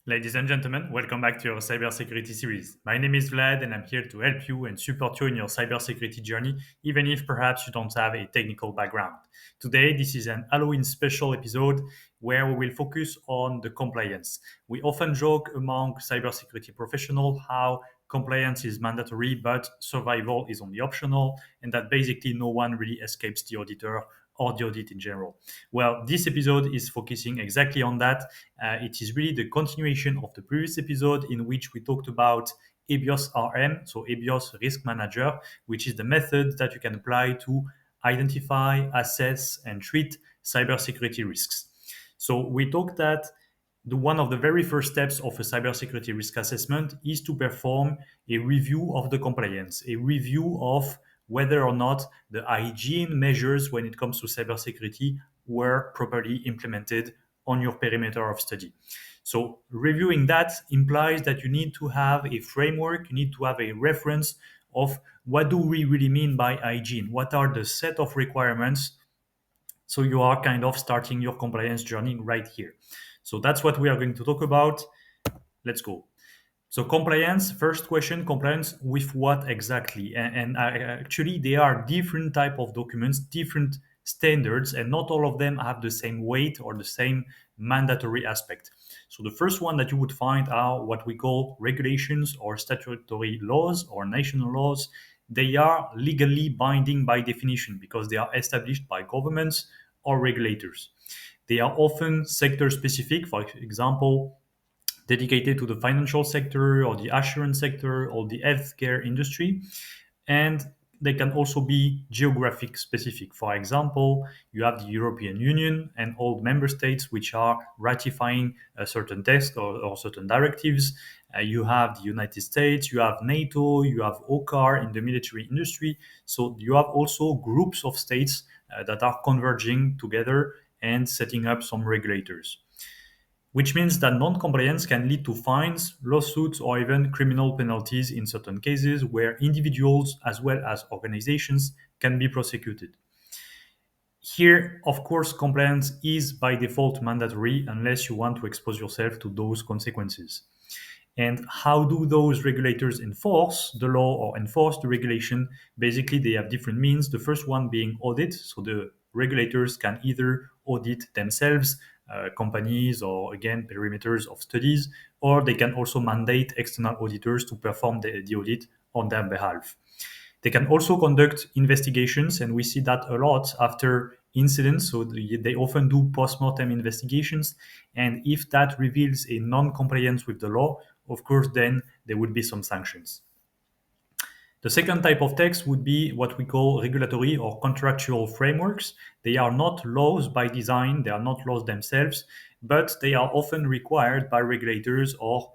Ladies and gentlemen, welcome back to your Cybersecurity Series. My name is Vlad and I'm here to help you and support you in your cybersecurity journey, even if perhaps you don't have a technical background. Today, this is an Halloween special episode where we will focus on the compliance. We often joke among cybersecurity professionals how compliance is mandatory, but survival is only optional, and that basically no one really escapes the auditor or the audit in general. Well, this episode is focusing exactly on that. It is really the continuation of the previous episode in which we talked about EBIOS RM, so EBIOS Risk Manager, which is the method that you can apply to identify, assess, and treat cybersecurity risks. So we talked that one of the very first steps of a cybersecurity risk assessment is to perform a review of the compliance, a review of whether or not the hygiene measures when it comes to cybersecurity were properly implemented on your perimeter of study. So reviewing that implies that you need to have a framework, you need to have a reference of what do we really mean by hygiene? What are the set of requirements? So you are kind of starting your compliance journey right here. So that's what we are going to talk about. Let's go. So compliance, first question, compliance with what exactly? Actually, there are different type of documents, different standards, and not all of them have the same weight or the same mandatory aspect. So the first one that you would find are what we call regulations or statutory laws or national laws. They are legally binding by definition because they are established by governments or regulators. They are often sector specific. For example, dedicated to the financial sector or the assurance sector or the healthcare industry. And they can also be geographic specific. For example, you have the European Union and all member states which are ratifying a certain text or certain directives. You have the United States, you have NATO, you have OCAR in the military industry. So you have also groups of states that are converging together and setting up some regulators, which means that non-compliance can lead to fines, lawsuits, or even criminal penalties in certain cases where individuals as well as organizations can be prosecuted. Here, of course, compliance is by default mandatory unless you want to expose yourself to those consequences. And how do those regulators enforce the law or enforce the regulation? Basically, they have different means. The first one being audit. So the regulators can either audit themselves, companies, or again, perimeters of studies, or they can also mandate external auditors to perform the audit on their behalf. They can also conduct investigations, and we see that a lot after incidents. So they often do post-mortem investigations. And if that reveals a non-compliance with the law, of course, then there would be some sanctions. The second type of text would be what we call regulatory or contractual frameworks. They are not laws by design, they are not laws themselves, but they are often required by regulators or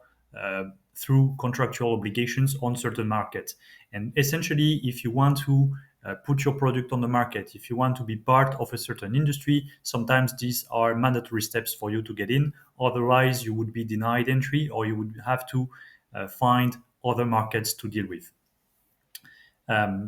through contractual obligations on certain markets. And essentially, if you want to put your product on the market, if you want to be part of a certain industry, sometimes these are mandatory steps for you to get in. Otherwise, you would be denied entry or you would have to find other markets to deal with.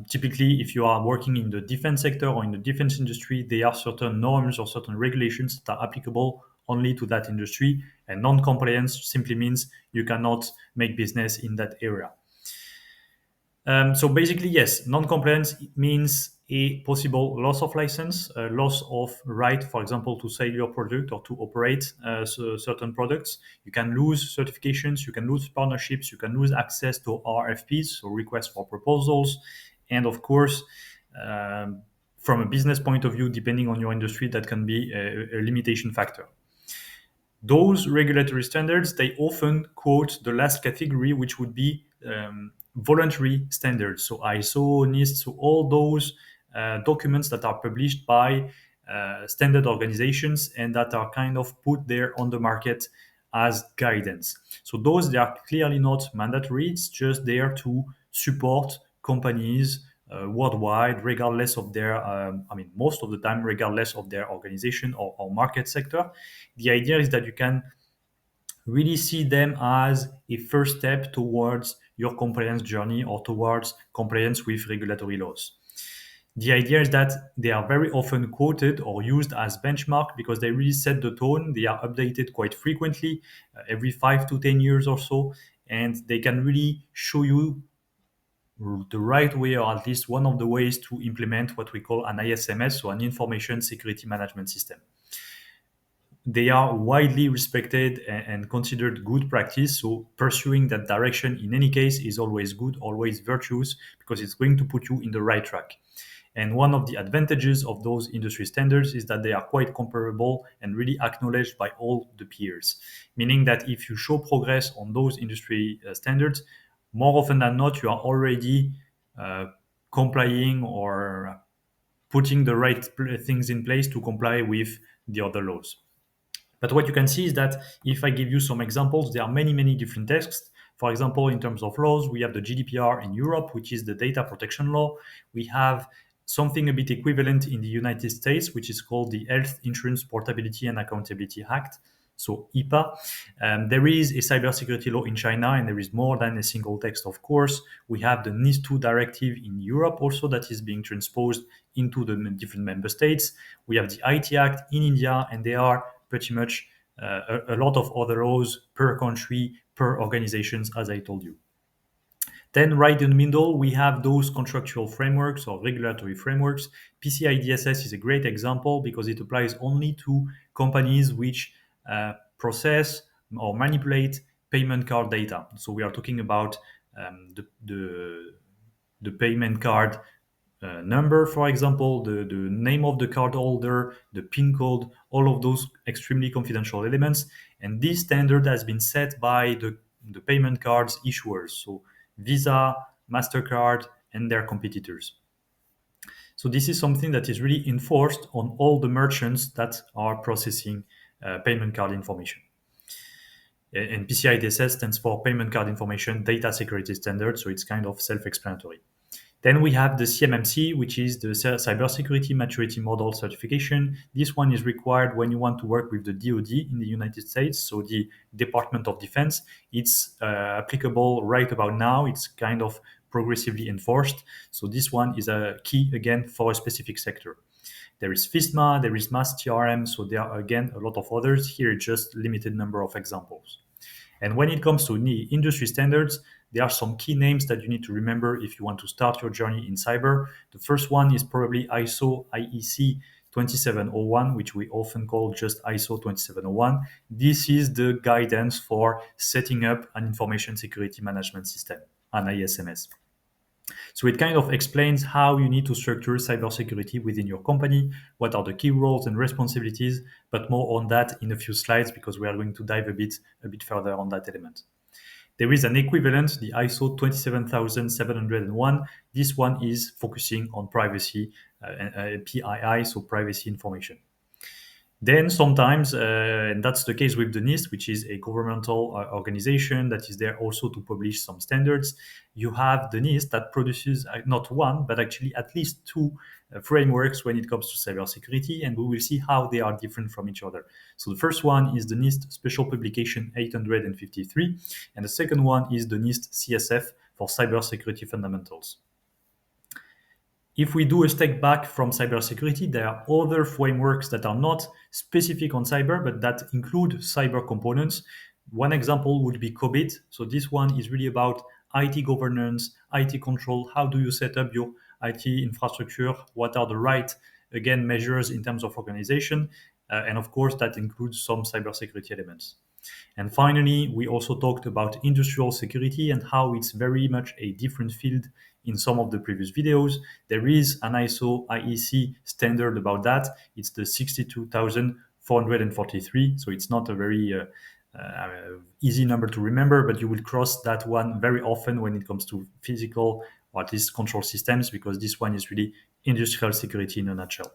Typically, if you are working in the defense sector or in the defense industry, there are certain norms or certain regulations that are applicable only to that industry, and non-compliance simply means you cannot make business in that area. So basically, yes, non-compliance means a possible loss of license, a loss of right, for example, to sell your product or to operate certain products. You can lose certifications, you can lose partnerships, you can lose access to RFPs, so requests for proposals, and of course, from a business point of view, depending on your industry, that can be a limitation factor. Those regulatory standards, they often quote the last category, which would be voluntary standards. So ISO, NIST, so all those documents that are published by standard organizations and that are kind of put there on the market as guidance. So those, they are clearly not mandatory. It's just there to support companies worldwide, regardless of their, most of the time, regardless of their organization or market sector. The idea is that you can really see them as a first step towards your compliance journey or towards compliance with regulatory laws. The idea is that they are very often quoted or used as benchmark because they really set the tone. They are updated quite frequently, every 5 to 10 years or so, and they can really show you the right way, or at least one of the ways to implement what we call an ISMS, so an information security management system. They are widely respected and considered good practice. So pursuing that direction in any case is always good, always virtuous, because it's going to put you in the right track. And one of the advantages of those industry standards is that they are quite comparable and really acknowledged by all the peers. Meaning that if you show progress on those industry standards, more often than not, you are already uh, complying or putting the right things in place to comply with the other laws. But what you can see is that if I give you some examples, there are many, many different texts. For example, in terms of laws, we have the GDPR in Europe, which is the data protection law. We have something a bit equivalent in the United States, which is called the Health Insurance Portability and Accountability Act, so HIPAA. There is a cybersecurity law in China, and there is more than a single text, of course. We have the NIS2 directive in Europe also that is being transposed into the different member states. We have the IT Act in India, and there are pretty much a lot of other laws per country, per organizations, as I told you. Then right in the middle, we have those contractual frameworks or regulatory frameworks. PCI DSS is a great example because it applies only to companies which process or manipulate payment card data. So we are talking about the payment card number, for example, the name of the cardholder, the PIN code, all of those extremely confidential elements. And this standard has been set by the payment cards issuers, so Visa, MasterCard, and their competitors. So this is something that is really enforced on all the merchants that are processing payment card information. And PCI DSS stands for Payment Card Information Data Security Standard, so it's kind of self-explanatory. Then we have the CMMC, which is the Cybersecurity Maturity Model Certification. This one is required when you want to work with the DoD in the United States, so the Department of Defense. It's applicable right about now. It's kind of progressively enforced. So this one is a key, again, for a specific sector. There is FISMA, there is MAS TRM, so there are, again, a lot of others. Here, just limited number of examples. And when it comes to industry standards, there are some key names that you need to remember if you want to start your journey in cyber. The first one is probably ISO IEC 2701, which we often call just ISO 2701. This is the guidance for setting up an information security management system, an ISMS. So it kind of explains how you need to structure cybersecurity within your company, what are the key roles and responsibilities, but more on that in a few slides because we are going to dive a bit further on that element. There is an equivalent, the ISO 27701. This one is focusing on privacy, PII, so privacy information. Then sometimes, and that's the case with the NIST, which is a governmental organization that is there also to publish some standards. You have the NIST that produces not one, but actually at least two frameworks when it comes to cybersecurity, and we will see how they are different from each other. So the first one is the NIST Special Publication 853, and the second one is the NIST CSF for Cybersecurity Fundamentals. If we do a step back from cybersecurity, there are other frameworks that are not specific on cyber, but that include cyber components. One example would be COBIT. So this one is really about IT governance, IT control. How do you set up your IT infrastructure? What are the right, again, measures in terms of organization? And of course, that includes some cybersecurity elements. And finally, we also talked about industrial security and how it's very much a different field in some of the previous videos. There is an ISO IEC standard about that. It's the 62443. So it's not a very easy number to remember, but you will cross that one very often when it comes to physical or at least control systems, because this one is really industrial security in a nutshell.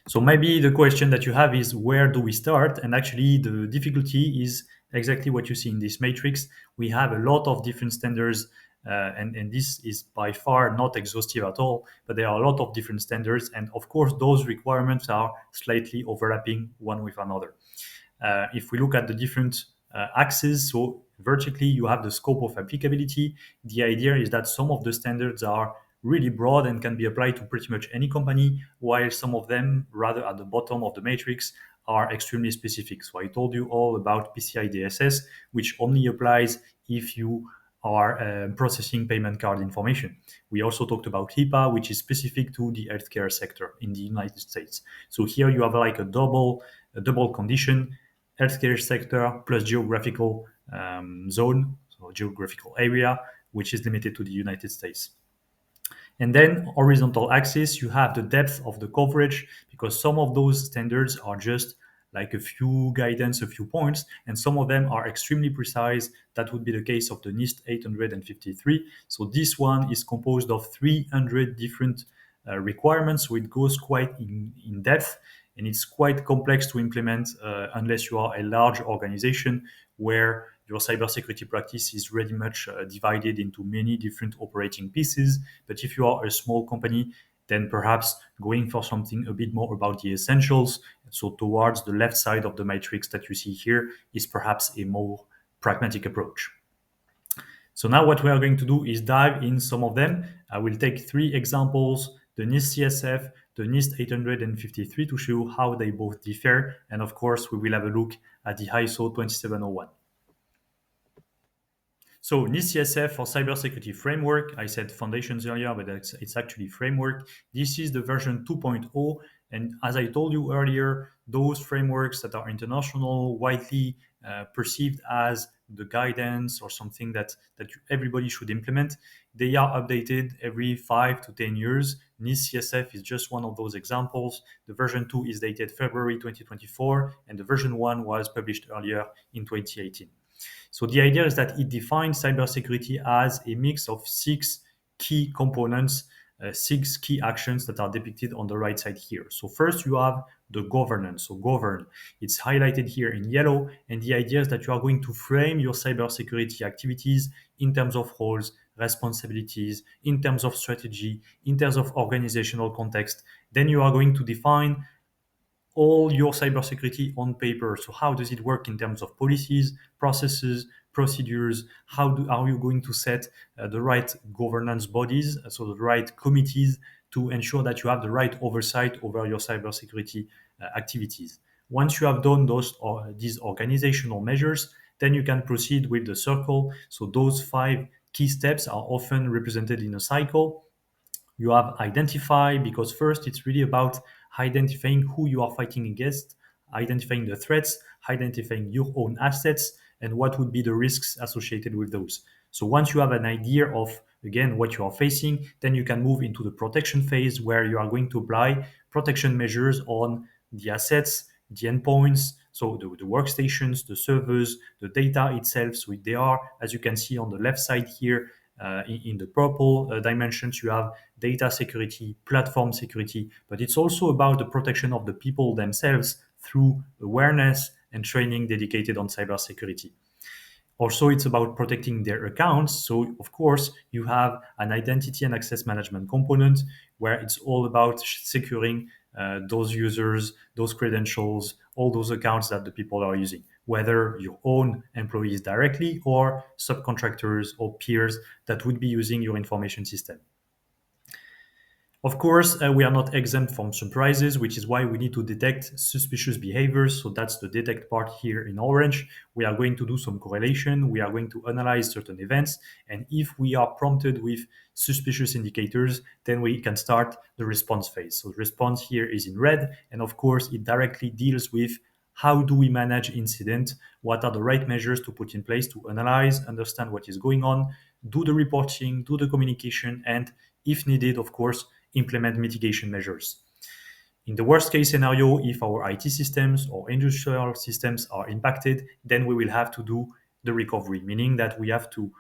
So maybe the question that you have is, where do we start? And actually, the difficulty is exactly what you see in this matrix. We have a lot of different standards, and this is by far not exhaustive at all, but there are a lot of different standards. And of course, those requirements are slightly overlapping one with another. If we look at the different axes, so vertically, you have the scope of applicability. The idea is that some of the standards are really broad and can be applied to pretty much any company, while some of them, rather at the bottom of the matrix, are extremely specific. So I told you all about PCI DSS, which only applies if you are processing payment card information. We also talked about HIPAA, which is specific to the healthcare sector in the United States. So here you have like a double condition: healthcare sector plus geographical zone, so geographical area, which is limited to the United States. And then horizontal axis, you have the depth of the coverage, because some of those standards are just like a few guidance, a few points, and some of them are extremely precise. That would be the case of the NIST 853. So this one is composed of 300 different requirements, so it goes quite in depth, and it's quite complex to implement unless you are a large organization where your cybersecurity practice is very much divided into many different operating pieces. But if you are a small company, then perhaps going for something a bit more about the essentials, so towards the left side of the matrix that you see here, is perhaps a more pragmatic approach. So now what we are going to do is dive in some of them. I will take three examples: the NIST CSF, the NIST 853, to show you how they both differ. And of course, we will have a look at the ISO 2701. So NIST CSF for cybersecurity framework, I said foundations earlier, but it's actually framework. This is the version 2.0. And as I told you earlier, those frameworks that are international, widely perceived as the guidance or something that everybody should implement, they are updated every 5 to 10 years. NIST CSF is just one of those examples. The version 2 is dated February 2024, and the version 1 was published earlier in 2018. So the idea is that it defines cybersecurity as a mix of six key components, six key actions that are depicted on the right side here. So first you have the governance, so govern. It's highlighted here in yellow, and the idea is that you are going to frame your cybersecurity activities in terms of roles, responsibilities, in terms of strategy, in terms of organizational context. Then you are going to define all your cybersecurity on paper. So how does it work in terms of policies, processes, procedures? Are you going to set the right governance bodies, so the right committees, to ensure that you have the right oversight over your cybersecurity activities? Once you have done these organizational measures, then you can proceed with the circle. So those 5 key steps are often represented in a cycle. You have identify, because first it's really about identifying who you are fighting against, identifying the threats, identifying your own assets, and what would be the risks associated with those. So once you have an idea of, again, what you are facing, then you can move into the protection phase, where you are going to apply protection measures on the assets, the endpoints, so the workstations, the servers, the data itself. So they are, as you can see on the left side here, in the purple dimensions, you have data security, platform security, but it's also about the protection of the people themselves through awareness and training dedicated on cybersecurity. Also, it's about protecting their accounts. So, of course, you have an identity and access management component where it's all about securing those users, those credentials, all those accounts that the people are using, whether your own employees directly or subcontractors or peers that would be using your information system. Of course, we are not exempt from surprises, which is why we need to detect suspicious behaviors. So that's the detect part here in orange. We are going to do some correlation. We are going to analyze certain events. And if we are prompted with suspicious indicators, then we can start the response phase. So the response here is in red. And of course, it directly deals with how do we manage incident? What are the right measures to put in place to analyze, understand what is going on, do the reporting, do the communication, and if needed, of course, implement mitigation measures. In the worst case scenario, if our IT systems or industrial systems are impacted, then we will have to do the recovery, meaning that we have to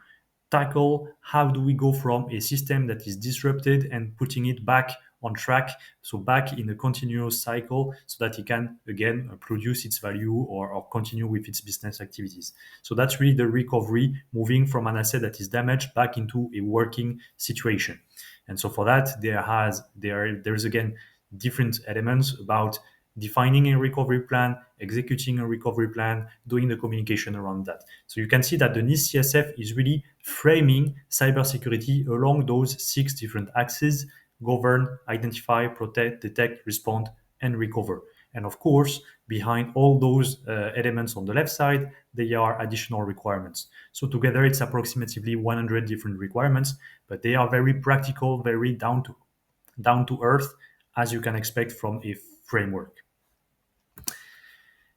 tackle how do we go from a system that is disrupted and putting it back on track, so back in a continuous cycle, so that it can again produce its value or continue with its business activities. So that's really the recovery, moving from an asset that is damaged back into a working situation. And so for that, there is again different elements about defining a recovery plan, executing a recovery plan, doing the communication around that. So you can see that the NIST CSF is really framing cybersecurity along those six different axes: govern, identify, protect, detect, respond, and recover. And of course, behind all those elements on the left side, there are additional requirements. So together, it's approximately 100 different requirements, but they are very practical, very down to earth, as you can expect from a framework.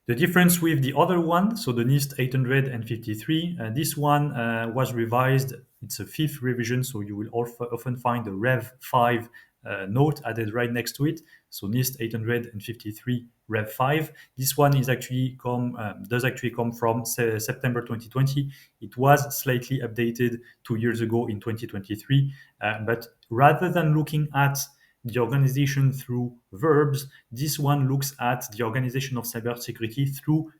The difference with the other one, so the NIST 853, this one was revised. It's a fifth revision, so you will often find the Rev 5 note added right next to it. So NIST 853 Rev 5. This one does actually come from September 2020. It was slightly updated 2 years ago in 2023, but rather than looking at the organization through verbs, this one looks at the organization of cybersecurity through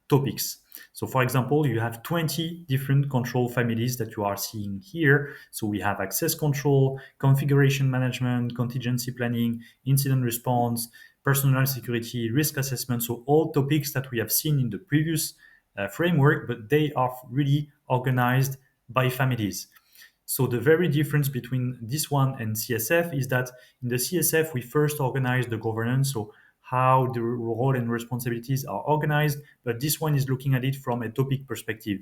topics. So, for example, you have 20 different control families that you are seeing here. So, we have access control, configuration management, contingency planning, incident response, personal security, risk assessment. So, all topics that we have seen in the previous framework, but they are really organized by families. So the very difference between this one and CSF is that in the CSF, we first organize the governance, so how the role and responsibilities are organized, but this one is looking at it from a topic perspective.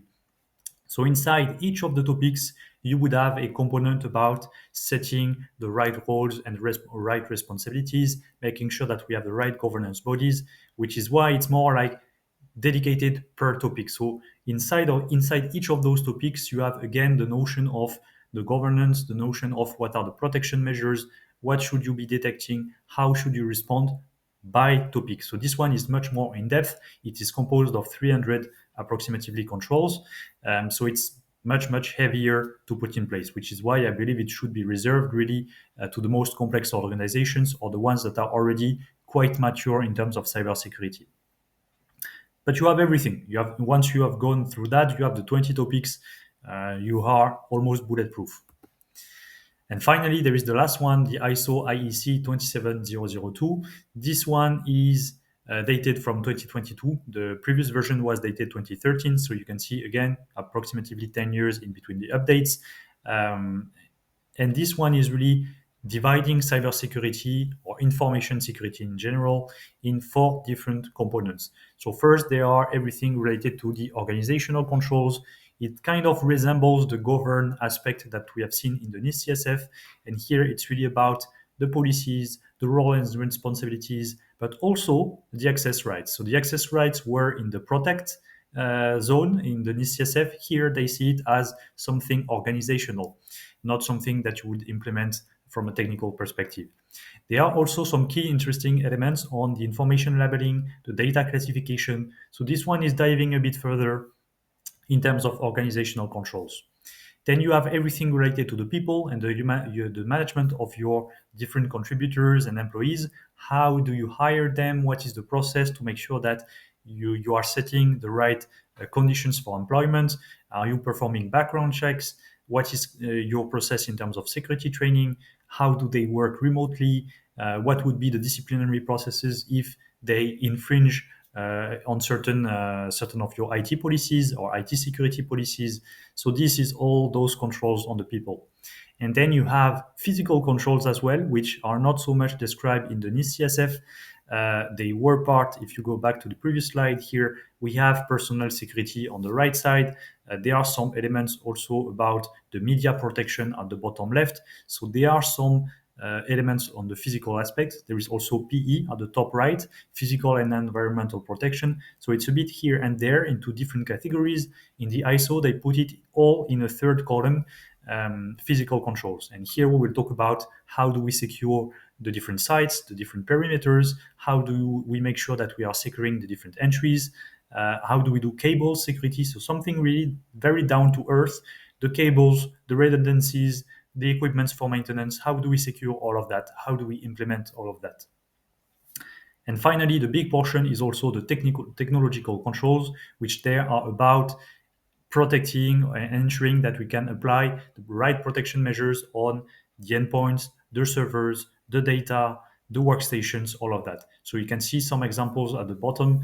So inside each of the topics, you would have a component about setting the right roles and right responsibilities, making sure that we have the right governance bodies, which is why it's more like dedicated per topic. So inside each of those topics, you have again the notion of the governance, the notion of what are the protection measures, what should you be detecting, how should you respond by topic. So this one is much more in depth. It is composed of 300 approximately controls. So it's much heavier to put in place, which is why I believe it should be reserved really to the most complex organizations or the ones that are already quite mature in terms of cybersecurity. But you have everything. You have once you have gone through that, you have the 20 topics. You are almost bulletproof. And finally, there is the last one, the ISO IEC 27002. This one is dated from 2022. The previous version was dated 2013. So you can see again approximately 10 years in between the updates. And this one is really dividing cybersecurity or information security in general in four different components. So first, there are everything related to the organizational controls. It kind of resembles the govern aspect that we have seen in the NIST CSF. And here it's really about the policies, the role and responsibilities, but also the access rights. So the access rights were in the protect zone in the NIST CSF. Here they see it as something organizational, not something that you would implement from a technical perspective. There are also some key interesting elements on the information labeling, the data classification. So this one is diving a bit further in terms of organizational controls. Then you have everything related to the people and the management of your different contributors and employees. How do you hire them? What is the process to make sure that you are setting the right conditions for employment? Are you performing background checks? What is your process in terms of security training? How do they work remotely? What would be the disciplinary processes if they infringe on certain of your IT policies or IT security policies? So this is all those controls on the people. And then you have physical controls as well, which are not so much described in the NIST CSF. They were part, if you go back to the previous slide here, we have personal security on the right side. There are some elements also about the media protection at the bottom left. So there are some elements on the physical aspect. There is also PE at the top right, physical and environmental protection. So it's a bit here and there into different categories. In the ISO, they put it all in a third column, physical controls. And here we will talk about how do we secure the different sites, the different perimeters, how do we make sure that we are securing the different entries, how do we do cable security, so something really very down to earth, the cables, the redundancies, the equipments for maintenance, how do we secure all of that, how do we implement all of that. And finally, the big portion is also the technological controls, which there are about protecting and ensuring that we can apply the right protection measures on the endpoints, the servers, the data, the workstations, all of that. So you can see some examples at the bottom: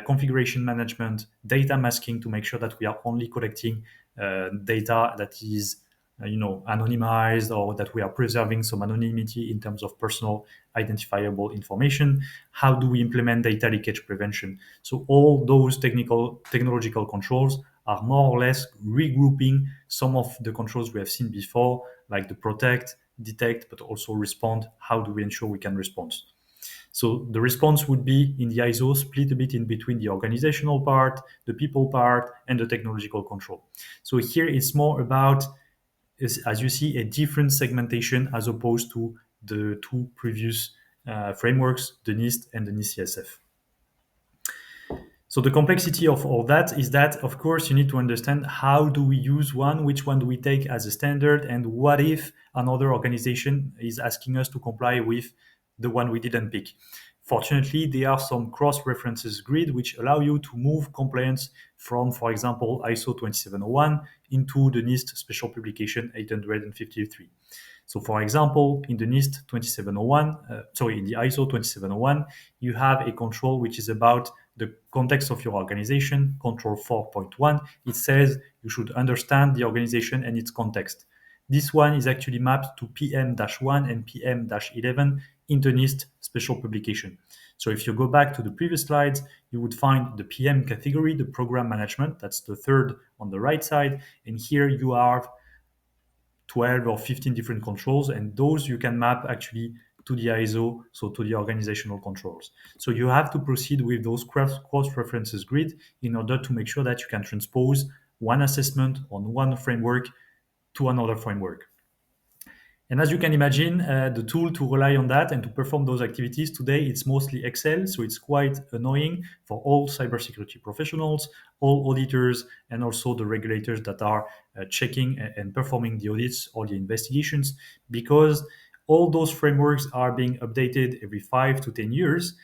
configuration management, data masking to make sure that we are only collecting data that is anonymized, or that we are preserving some anonymity in terms of personal identifiable information. How do we implement data leakage prevention? So all those technological controls are more or less regrouping some of the controls we have seen before, like the protect, detect, but also respond. How do we ensure we can respond? So the response would be in the ISO split a bit in between the organizational part, the people part, and the technological control. So here it's more about, as you see, a different segmentation as opposed to the two previous frameworks, the NIST and the NIST-CSF. So the complexity of all that is that, of course, you need to understand how do we use one, which one do we take as a standard, and what if another organization is asking us to comply with the one we didn't pick. Fortunately, there are some cross-references grid which allow you to move compliance from, for example, ISO 2701 into the NIST Special Publication 853. So, for example, in the NIST 2701, in the ISO 2701, you have a control which is about the context of your organization, control 4.1. It says you should understand the organization and its context. This one is actually mapped to PM-1 and PM-11 in the NIST special publication. So if you go back to the previous slides, you would find the PM category, the program management, that's the third on the right side. And here you have 12 or 15 different controls, and those you can map actually to the ISO, so to the organizational controls. So you have to proceed with those cross-references grid in order to make sure that you can transpose one assessment on one framework to another framework. And as you can imagine, the tool to rely on that and to perform those activities today, it's mostly Excel. So it's quite annoying for all cybersecurity professionals, all auditors, and also the regulators that are checking and performing the audits or the investigations, because all those frameworks are being updated every 5 to 10 years.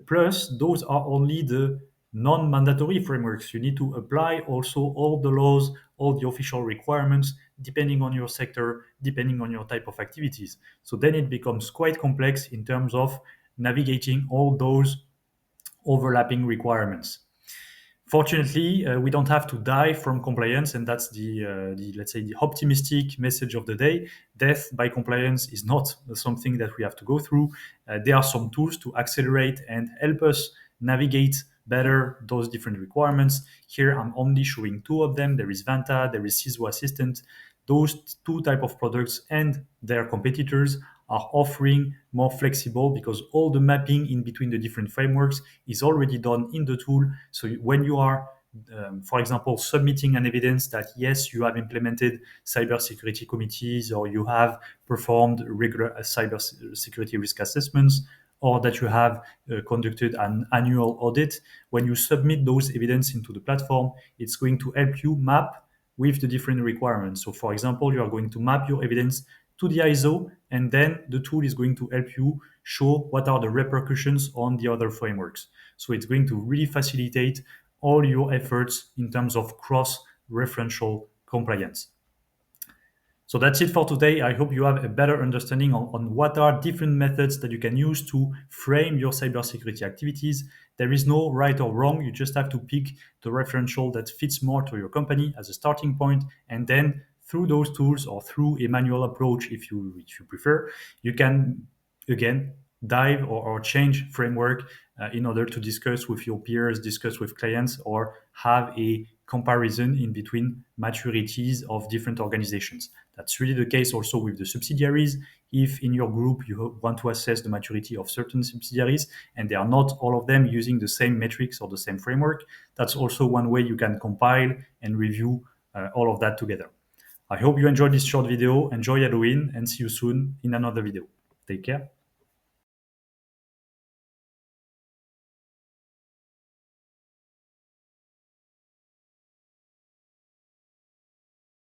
Plus, those are only the non-mandatory frameworks. You need to apply also all the laws, all the official requirements, depending on your sector, depending on your type of activities. So then it becomes quite complex in terms of navigating all those overlapping requirements. Fortunately, we don't have to die from compliance, and that's the let's say the optimistic message of the day. Death by compliance is not something that we have to go through. There are some tools to accelerate and help us navigate better those different requirements. Here, I'm only showing two of them. There is Vanta, there is CISO Assistant. Those two type of products and their competitors are offering more flexible, because all the mapping in between the different frameworks is already done in the tool. So when you are, for example, submitting an evidence that yes, you have implemented cybersecurity committees, or you have performed regular cybersecurity risk assessments, or that you have conducted an annual audit, when you submit those evidence into the platform, it's going to help you map with the different requirements. So for example, you are going to map your evidence to the ISO, and then the tool is going to help you show what are the repercussions on the other frameworks. So it's going to really facilitate all your efforts in terms of cross-referential compliance. So that's it for today. I hope you have a better understanding on what are different methods that you can use to frame your cybersecurity activities. There is no right or wrong. You just have to pick the referential that fits more to your company as a starting point, and then through those tools, or through a manual approach if you prefer, you can again dive or change framework in order to discuss with your peers, discuss with clients, or have a comparison in between maturities of different organizations. That's really the case also with the subsidiaries. If in your group you want to assess the maturity of certain subsidiaries and they are not all of them using the same metrics or the same framework, that's also one way you can compile and review all of that together. I hope you enjoyed this short video. Enjoy Halloween, and see you soon in another video. Take care.